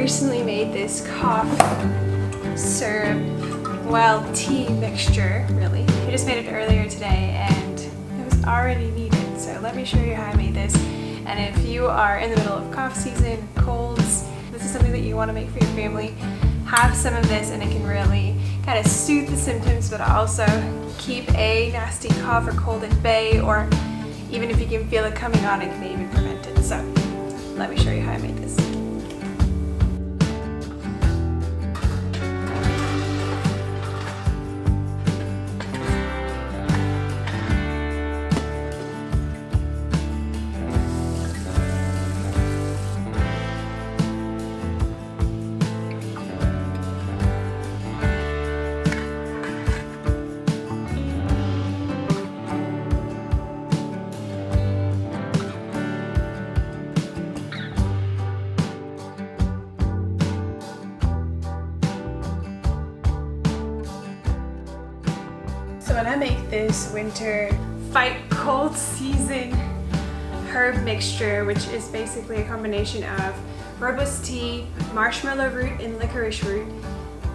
recently made this cough syrup, well, tea mixture, really. I just made it earlier today and it was already needed, so let me show you how I made this. And if you are in the middle of cough season, colds, this is something that you want to make for your family, have some of this and it can really kind of soothe the symptoms, but also keep a nasty cough or cold at bay, or even if you can feel it coming on, it can even prevent it. So let me show you how I made this. So when I make this winter fight cold season herb mixture, which is basically a combination of rooibos tea, marshmallow root, and licorice root,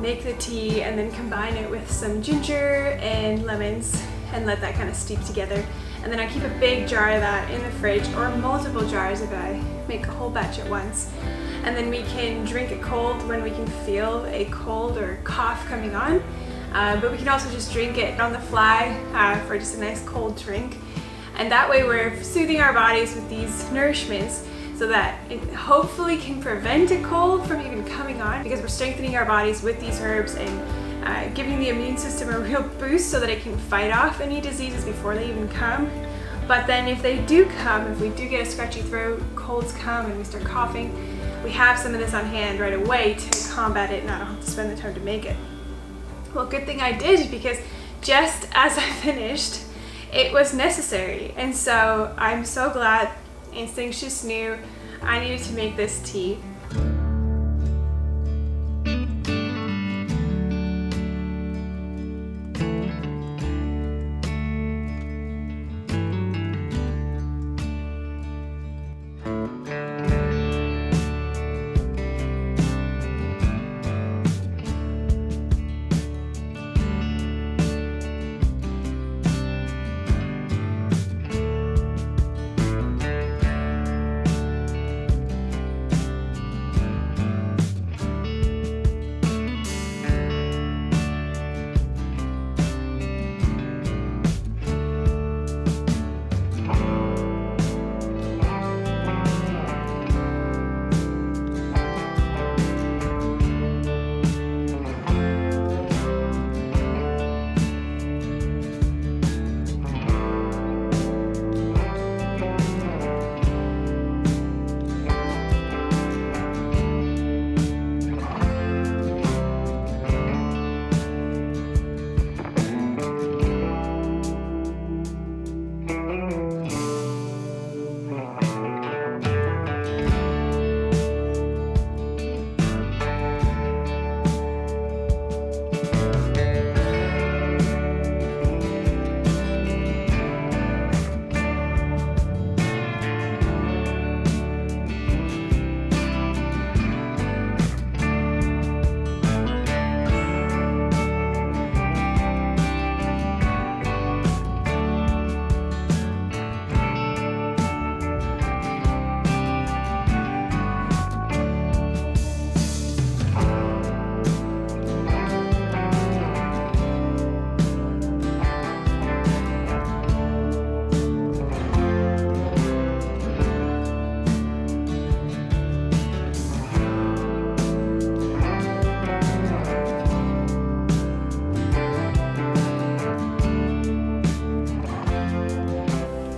make the tea and then combine it with some ginger and lemons and let that kind of steep together. And then I keep a big jar of that in the fridge, or multiple jars if I make a whole batch at once. And then we can drink it cold when we can feel a cold or cough coming on. But we can also just drink it on the fly for just a nice cold drink. And that way we're soothing our bodies with these nourishments so that it hopefully can prevent a cold from even coming on, because we're strengthening our bodies with these herbs and giving the immune system a real boost so that it can fight off any diseases before they even come. But then if they do come, if we do get a scratchy throat, colds come and we start coughing, we have some of this on hand right away to combat it and not have to spend the time to make it. Well, good thing I did, because just as I finished, it was necessary. And so I'm so glad. Instincts just knew I needed to make this tea.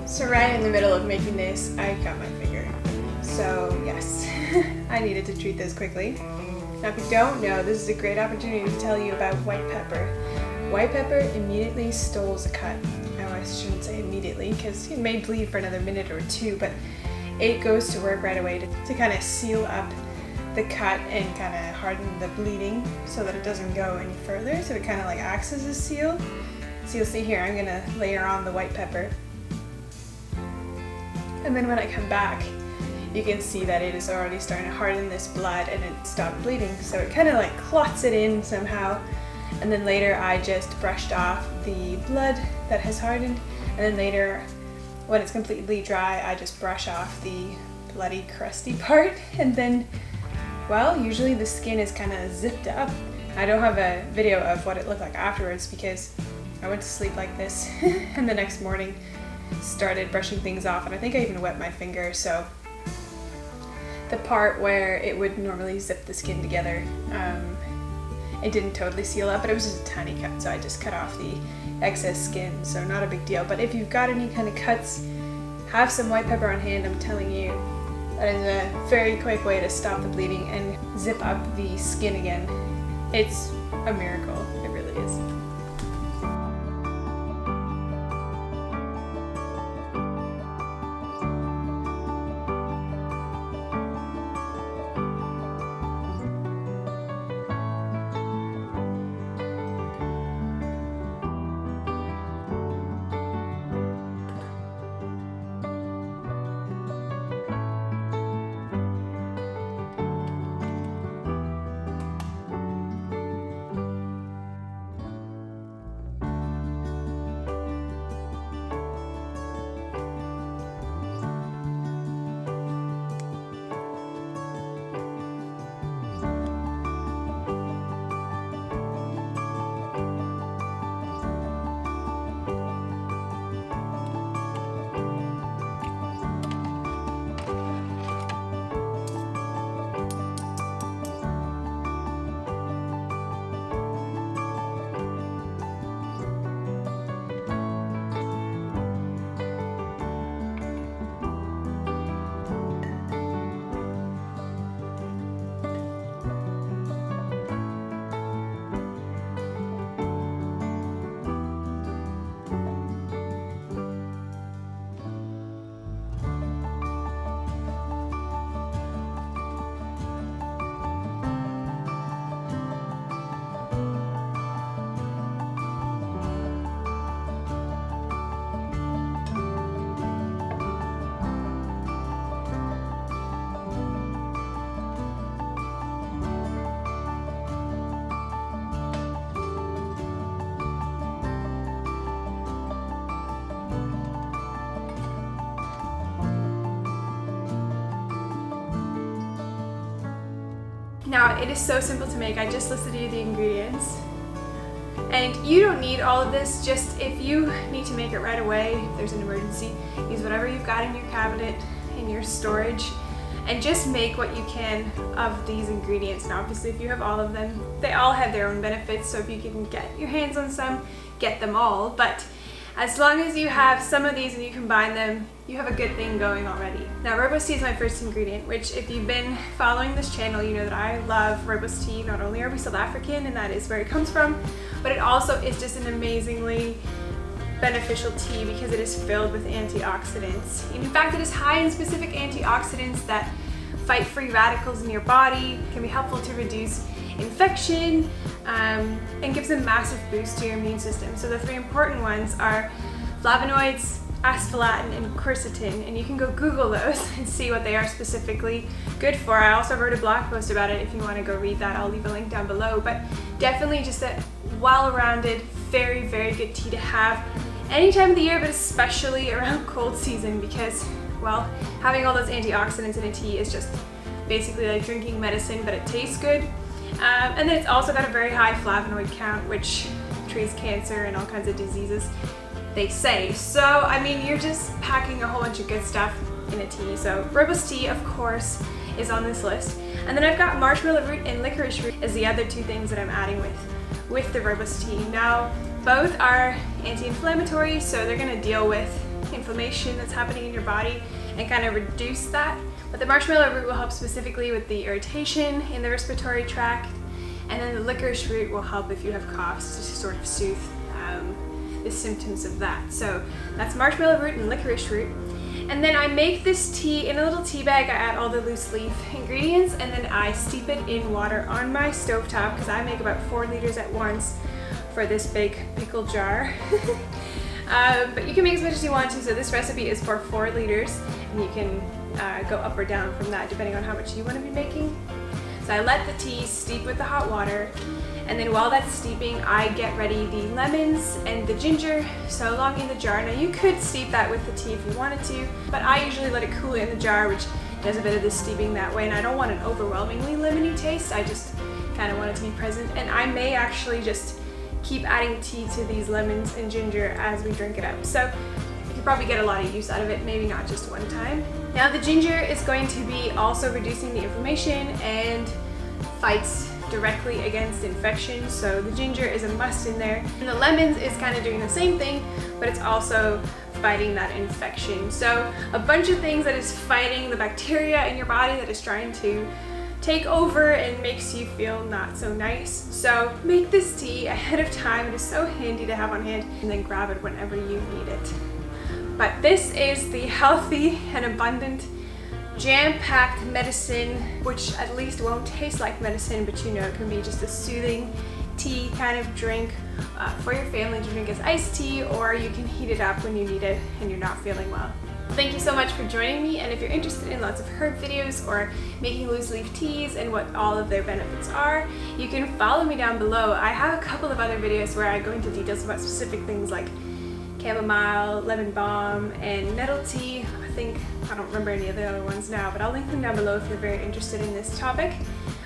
So right in the middle of making this, I cut my finger. So yes, I needed to treat this quickly. Now if you don't know, this is a great opportunity to tell you about white pepper. White pepper immediately stoles a cut. Now I shouldn't say immediately, because it may bleed for another minute or two, but it goes to work right away to kind of seal up the cut and kind of harden the bleeding so that it doesn't go any further. So it kind of like acts as a seal. So you'll see here, I'm gonna layer on the white pepper. And then when I come back, you can see that it is already starting to harden this blood and it stopped bleeding. So it kind of like clots it in somehow. And then later I just brushed off the blood that has hardened. And then later, when it's completely dry, I just brush off the bloody crusty part. And then, well, usually the skin is kind of zipped up. I don't have a video of what it looked like afterwards because I went to sleep like this and the next morning started brushing things off, and I think I even wet my finger, so the part where it would normally zip the skin together, it didn't totally seal up, but it was just a tiny cut, so I just cut off the excess skin, so not a big deal. But if you've got any kind of cuts, have some white pepper on hand. I'm telling you, that is a very quick way to stop the bleeding and zip up the skin again. It's a miracle, it really is. Now, it is so simple to make. I just listed you the ingredients. And you don't need all of this, just if you need to make it right away, if there's an emergency, use whatever you've got in your cabinet, in your storage, and just make what you can of these ingredients. Now, obviously, if you have all of them, they all have their own benefits, so if you can get your hands on some, get them all. But as long as you have some of these and you combine them, you have a good thing going already. Now, rooibos tea is my first ingredient, which if you've been following this channel, you know that I love rooibos tea. Not only are we South African, and that is where it comes from, but it also is just an amazingly beneficial tea because it is filled with antioxidants. And in fact, it is high in specific antioxidants that fight free radicals in your body, can be helpful to reduce infection, and gives a massive boost to your immune system. So the three important ones are flavonoids, aspalatin, and quercetin, and you can go Google those and see what they are specifically good for. I also wrote a blog post about it if you want to go read that. I'll leave a link down below, but definitely just a well-rounded, very, very good tea to have any time of the year, but especially around cold season because, well, having all those antioxidants in a tea is just basically like drinking medicine, but it tastes good. And then it's also got a very high flavonoid count, which treats cancer and all kinds of diseases, they say. So, I mean, you're just packing a whole bunch of good stuff in a tea. So rooibos tea, of course, is on this list. And then I've got marshmallow root and licorice root as the other two things that I'm adding with the rooibos tea. Now, both are anti-inflammatory, so they're gonna deal with inflammation that's happening in your body and kind of reduce that. But the marshmallow root will help specifically with the irritation in the respiratory tract, and then the licorice root will help if you have coughs to sort of soothe the symptoms of that. So that's marshmallow root and licorice root. And then I make this tea in a little tea bag. I add all the loose leaf ingredients, and then I steep it in water on my stovetop because I make about 4 liters at once for this big pickle jar. But you can make as much as you want to, so this recipe is for 4 liters, and you can go up or down from that depending on how much you want to be making. So I let the tea steep with the hot water, and then while that's steeping, I get ready the lemons and the ginger so long in the jar. Now you could steep that with the tea if you wanted to, but I usually let it cool in the jar, which does a bit of the steeping that way, and I don't want an overwhelmingly lemony taste. I just kind of want it to be present, and I may actually just keep adding tea to these lemons and ginger as we drink it up. So you can probably get a lot of use out of it, maybe not just one time. Now the ginger is going to be also reducing the inflammation and fights directly against infection, so the ginger is a must in there. And the lemons is kind of doing the same thing, but it's also fighting that infection. So a bunch of things that is fighting the bacteria in your body that is trying to take over and makes you feel not so nice. So make this tea ahead of time. It is so handy to have on hand, and then grab it whenever you need it. But this is the healthy and abundant jam-packed medicine, which at least won't taste like medicine, but you know, it can be just a soothing tea kind of drink for your family to drink as iced tea, or you can heat it up when you need it and you're not feeling well. Thank you so much for joining me, and if you're interested in lots of herb videos or making loose leaf teas and what all of their benefits are, you can follow me down below. I have a couple of other videos where I go into details about specific things like chamomile, lemon balm, and nettle tea. I don't remember any of the other ones now, but I'll link them down below if you're very interested in this topic.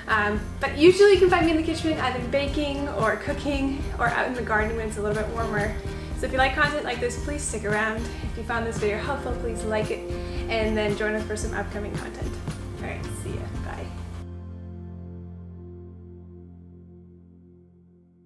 But usually you can find me in the kitchen either baking or cooking or out in the garden when it's a little bit warmer. So if you like content like this, please stick around. If you found this video helpful, please like it, and then join us for some upcoming content. Alright, see ya. Bye.